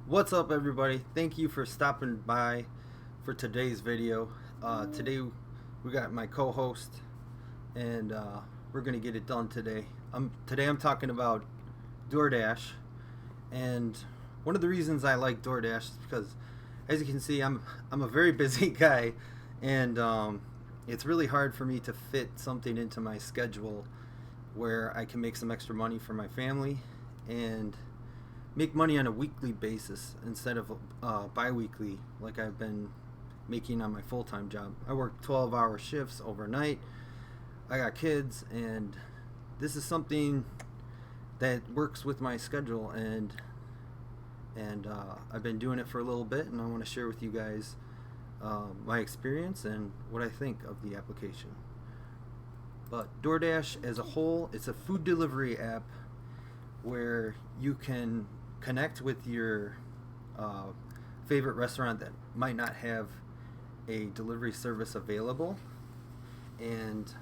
What's up, everybody? Thank you for stopping by for today's video. Today we got my co-host, and we're gonna get it done today. Today I'm talking about DoorDash, and one of the reasons I like DoorDash is because, as you can see, I'm a very busy guy, and it's really hard for me to fit something into my schedule where I can make some extra money for my family and make money on a weekly basis instead of bi-weekly like I've been making on my full-time job. I work 12-hour shifts overnight. I got kids, and this is something that works with my schedule, and I've been doing it for a little bit, and I want to share with you guys my experience and what I think of the application. But DoorDash as a whole, it's a food delivery app where you can connect with your favorite restaurant that might not have a delivery service available, and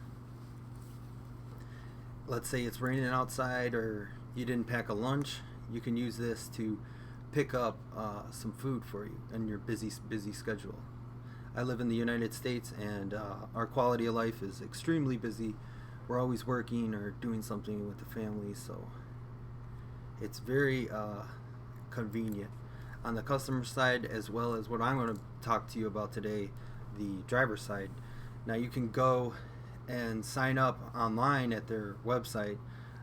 let's say it's raining outside or you didn't pack a lunch, you can use this to pick up some food for you in your busy schedule. I live in the United States, and our quality of life is extremely busy. We're always working or doing something with the family, so it's very convenient on the customer side, as well as what I'm going to talk to you about today, the driver side. Now you can go and sign up online at their website.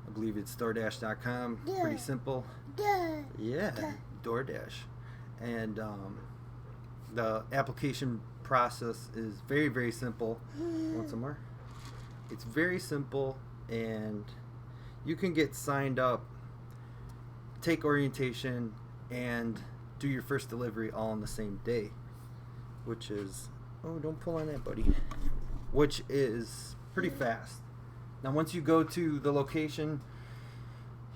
I believe it's DoorDash.com. Pretty simple. Yeah, DoorDash. And the application process is very, very simple. Want some more? It's very simple, and you can get signed up, take orientation, and do your first delivery all on the same day, which is, oh, don't pull on that, buddy, which is pretty fast. Now once you go to the location,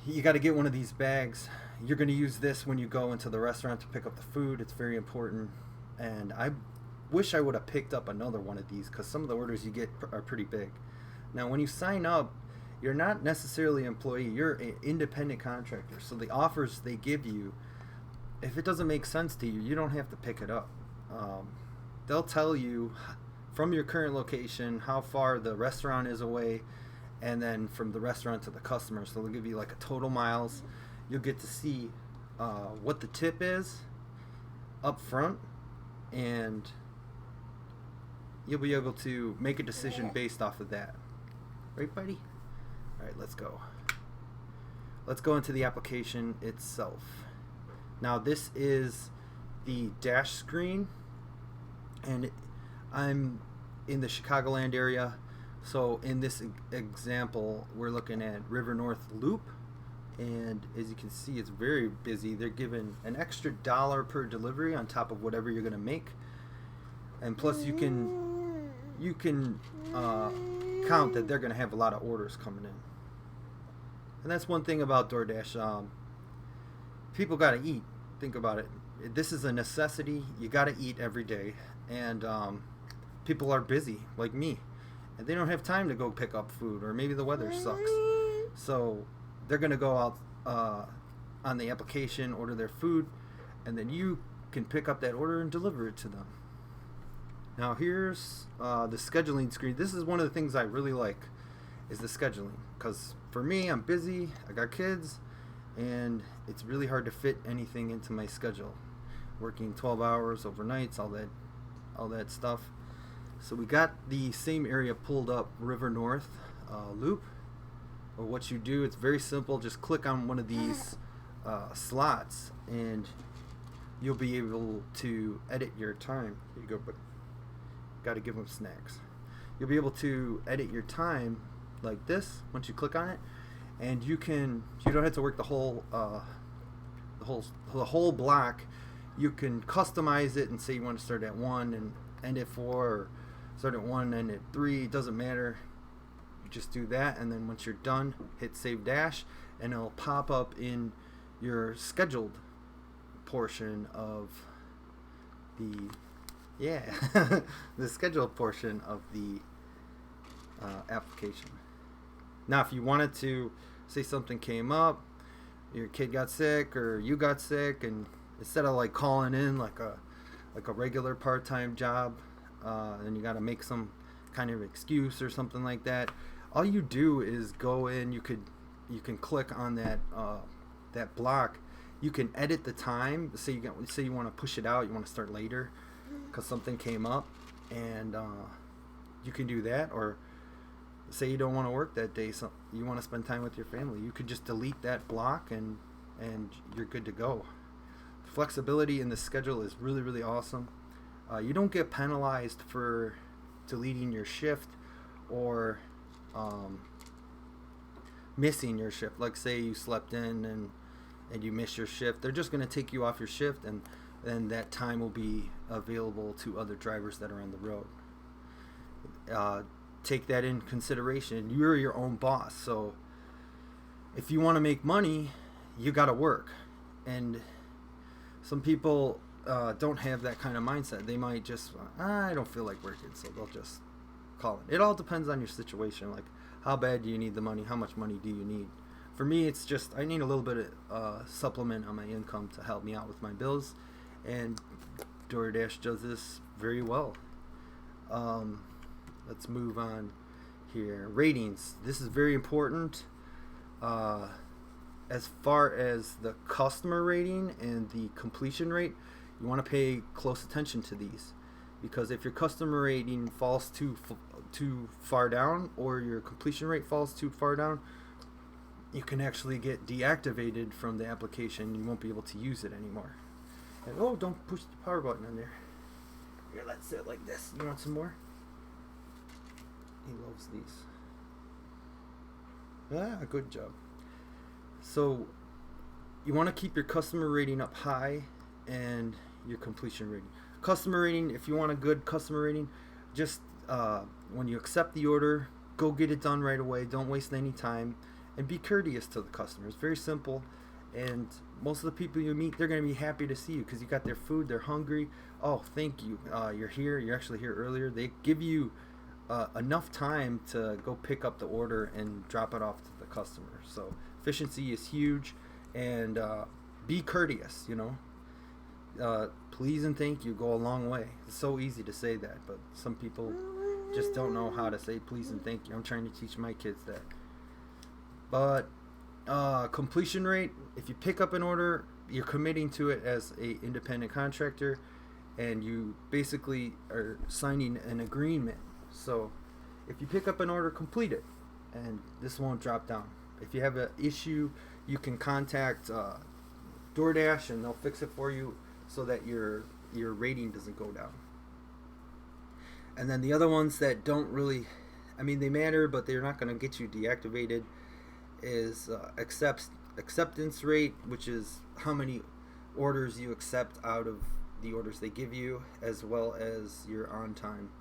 you got to get one of these bags. You're going to use this when you go into the restaurant to pick up the food. It's very important, and I wish I would have picked up another one of these because some of the orders you get are pretty big. Now when you sign up, you're not necessarily an employee, you're an independent contractor. So the offers they give you, if it doesn't make sense to you, you don't have to pick it up. They'll tell you from your current location how far the restaurant is away, and then from the restaurant to the customer. So they'll give you like a total miles. You'll get to see what the tip is up front, and you'll be able to make a decision based off of that. Right, buddy? All right, let's go. Let's go into the application itself. Now this is the dash screen, and I'm in the Chicagoland area. So in this example, we're looking at River North Loop, and as you can see, it's very busy. They're giving an extra $1 per delivery on top of whatever you're gonna make, and plus you can count that they're gonna have a lot of orders coming in. And that's one thing about DoorDash. People gotta eat. Think about it. This is a necessity. You gotta eat every day, and people are busy like me, and they don't have time to go pick up food, or maybe the weather sucks. So they're gonna go out on the application, order their food, and then you can pick up that order and deliver it to them. Now here's the scheduling screen. This is one of the things I really like, is the scheduling, because for me, I'm busy, I got kids, and it's really hard to fit anything into my schedule. Working 12 hours overnights, all that stuff. So we got the same area pulled up, River North Loop. Or what you do, it's very simple. Just click on one of these slots, and you'll be able to edit your time. Here you go, but got to give them snacks. You'll be able to edit your time like this once you click on it, and you don't have to work the whole block. You can customize it and say you want to start at 1 and end at 4, or start at 1 and end at 3. It doesn't matter. You just do that, and then once you're done, hit Save Dash, and it'll pop up in your scheduled portion of the the scheduled portion of the application. Now, if you wanted to say something came up, your kid got sick or you got sick and instead of like calling in like a regular part-time job, and you got to make some kind of excuse or something like that. All you do is go in. You can click on that block. You can edit the time. Say you want to push it out. You want to start later because something came up, and you can do that. Or say you don't want to work that day. So you want to spend time with your family. You could just delete that block and you're good to go. Flexibility in the schedule is really, really awesome. You don't get penalized for deleting your shift or missing your shift. Like say you slept in and you miss your shift. They're just going to take you off your shift, and then that time will be available to other drivers that are on the road. Take that in consideration. You're your own boss. So if you want to make money, you got to work. And some people don't have that kind of mindset. They might just, I don't feel like working, so they'll just call it. It all depends on your situation. Like, how bad do you need the money? How much money do you need? For me, it's just, I need a little bit of supplement on my income to help me out with my bills. And DoorDash does this very well. Let's move on here. Ratings. This is very important. As far as the customer rating and the completion rate, you want to pay close attention to these, because if your customer rating falls too far down or your completion rate falls too far down, you can actually get deactivated from the application. You won't be able to use it anymore. And oh, don't push the power button on there. Here, let's sit like this. You want some more? He loves these. Good job. So you want to keep your customer rating up high and your completion rating. Customer rating, if you want a good customer rating, just when you accept the order, go get it done right away. Don't waste any time, and be courteous to the customers. Very simple. And most of the people you meet, they're going to be happy to see you because you got their food. They're hungry. Oh, thank you. You're here. You're actually here earlier. They give you enough time to go pick up the order and drop it off to the customer. So efficiency is huge, and be courteous. Please and thank you go a long way. It's so easy to say that, but some people just don't know how to say please and thank you. I'm trying to teach my kids that. But completion rate, if you pick up an order, you're committing to it as a independent contractor, and you basically are signing an agreement. So if you pick up an order, complete it, and this won't drop down. If you have an issue, you can contact DoorDash, and they'll fix it for you so that your rating doesn't go down. And then the other ones that don't really, they matter, but they're not going to get you deactivated, is acceptance rate, which is how many orders you accept out of the orders they give you, as well as your on time.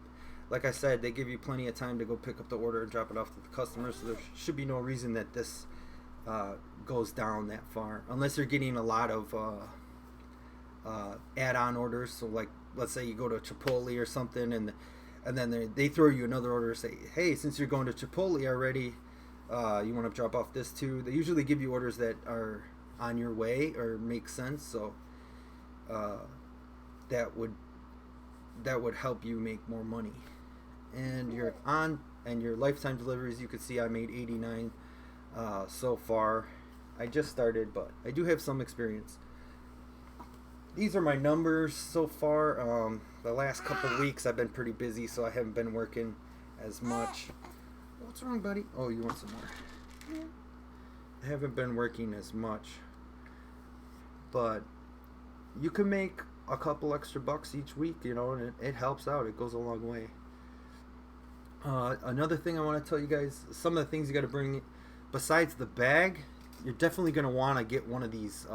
Like I said, they give you plenty of time to go pick up the order and drop it off to the customer, so there should be no reason that this goes down that far, unless you're getting a lot of add-on orders. So like, let's say you go to Chipotle or something, and then they throw you another order and say, hey, since you're going to Chipotle already, you want to drop off this too. They usually give you orders that are on your way or make sense, so that would help you make more money. And your lifetime deliveries, you could see I made 89 so far. I just started, but I do have some experience. These are my numbers so far. The last couple of weeks I've been pretty busy, so I haven't been working as much. What's wrong, buddy? Oh, you want some more? I haven't been working as much, but you can make a couple extra bucks each week, and it helps out. It goes a long way. Another thing I want to tell you guys, some of the things you got to bring besides the bag, you're definitely going to want to get one of these,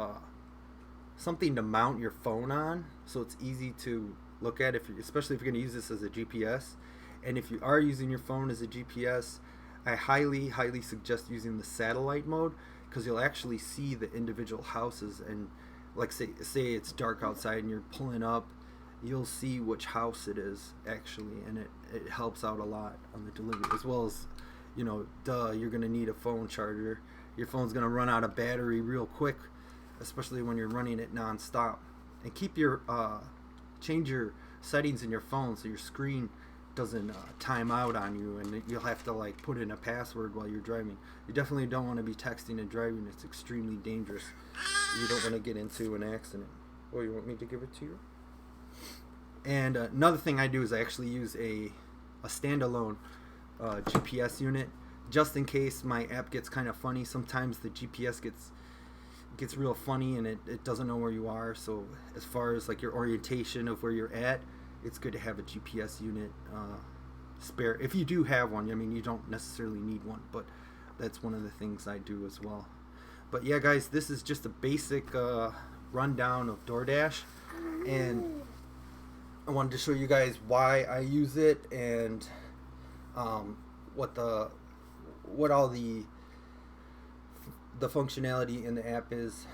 something to mount your phone on, so it's easy to look at, especially if you're going to use this as a GPS. And if you are using your phone as a GPS, I highly suggest using the satellite mode, because you'll actually see the individual houses. And like say it's dark outside and you're pulling up, you'll see which house it is actually, and it helps out a lot on the delivery, as well as you're gonna need a phone charger. Your phone's gonna run out of battery real quick, especially when you're running it non-stop. and keep your change your settings in your phone so your screen doesn't time out on you and you'll have to like put in a password while you're driving. You definitely don't want to be texting and driving. It's extremely dangerous. You don't want to get into an accident. Oh, you want me to give it to you? And another thing I do is I actually use a standalone GPS unit just in case my app gets kind of funny. Sometimes the GPS gets real funny and it doesn't know where you are. So as far as like your orientation of where you're at, it's good to have a GPS unit spare. If you do have one, I mean, you don't necessarily need one, but that's one of the things I do as well. But yeah, guys, this is just a basic rundown of DoorDash, and I wanted to show you guys why I use it and what all the functionality in the app is,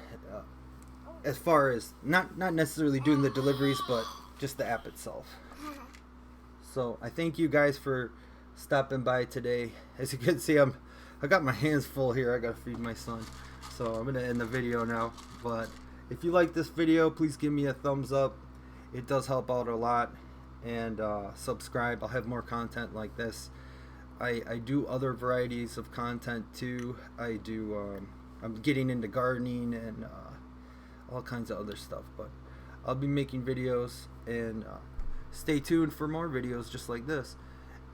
as far as not necessarily doing the deliveries, but just the app itself. So I thank you guys for stopping by today. As you can see, I got my hands full here. I gotta feed my son, so I'm gonna end the video now. But if you like this video, please give me a thumbs up. It does help out a lot. And subscribe. I'll have more content like this. I do other varieties of content too. I'm getting into gardening and all kinds of other stuff, but I'll be making videos, and stay tuned for more videos just like this.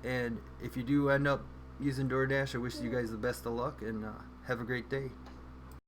And if you do end up using DoorDash, I wish you guys the best of luck, and have a great day.